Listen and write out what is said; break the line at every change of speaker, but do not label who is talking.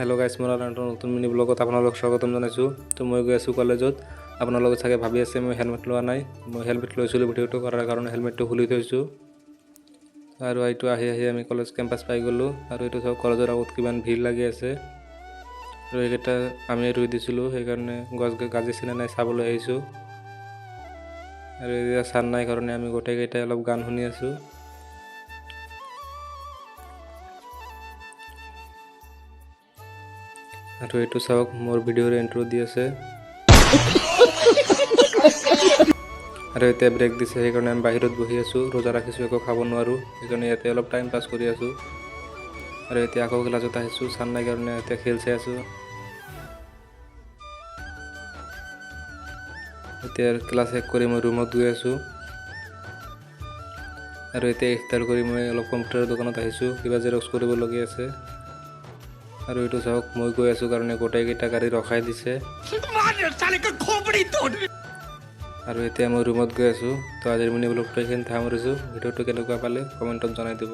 Hello' গাইছ, মোৰ এটা নতুন মিনি ব্লগত আপোনালোকক স্বাগতম জনাইছোঁ। তো মই গৈ আছোঁ কলেজত। আপোনালোকে চাগে ভাবি আছে মই হেলমেট লোৱা নাই। মই হেলমেট লৈছিলোঁ ভিডিঅ'টো কৰাৰ কাৰণে হেলমেটটো খুলি থৈছোঁ। আৰু এইটো আহি আমি কলেজ কেম্পাছ পাই গ'লোঁ। আৰু এইটো চাওক কলেজৰ আগত কিমান ভিৰ লাগি আছে। আৰু এইকেইটা আমি ৰুই দিছিলোঁ, সেইকাৰণে গছ গাজিছে নে নাই চাবলৈ আহিছোঁ। আৰু এতিয়া চান নাই কাৰণে আমি গোটেইকেইটাই অলপ গান শুনি আছোঁ। আৰু এইটো চাওক মোৰ ভিডিঅ'ৰ ইন্ট্ৰ দি আছে। আৰু এতিয়া ব্ৰেক দিছে, সেইকাৰণে আমি বাহিৰত বহি আছোঁ। ৰোজা ৰাখিছোঁ, একো খাব নোৱাৰোঁ, সেইকাৰণে ইয়াতে অলপ টাইম পাছ কৰি আছোঁ। আৰু এতিয়া আকৌ ক্লাছত আহিছোঁ, চান নাই কাৰণে এতিয়া খেল চাই আছোঁ। এতিয়া ক্লাছ শেষ কৰি মই ৰুমত গৈ আছোঁ। আৰু এতিয়া ইফতাৰ কৰি মই অলপ কম্পিউটাৰৰ দোকানত আহিছোঁ, কিবা জেৰক্স কৰিবলগীয়া আছে। আৰু এইটো চাওক মই গৈ আছোঁ কাৰণে গোটেইকেইটা গাড়ী ৰখাই দিছে। আৰু এতিয়া মই ৰুমত গৈ আছোঁ। তো আজিৰ মিনি ব্লগটো এইখিনিতে সামৰিছোঁ। ভিডিঅ'টো কেনেকুৱা পালে কমেণ্টত জনাই দিব।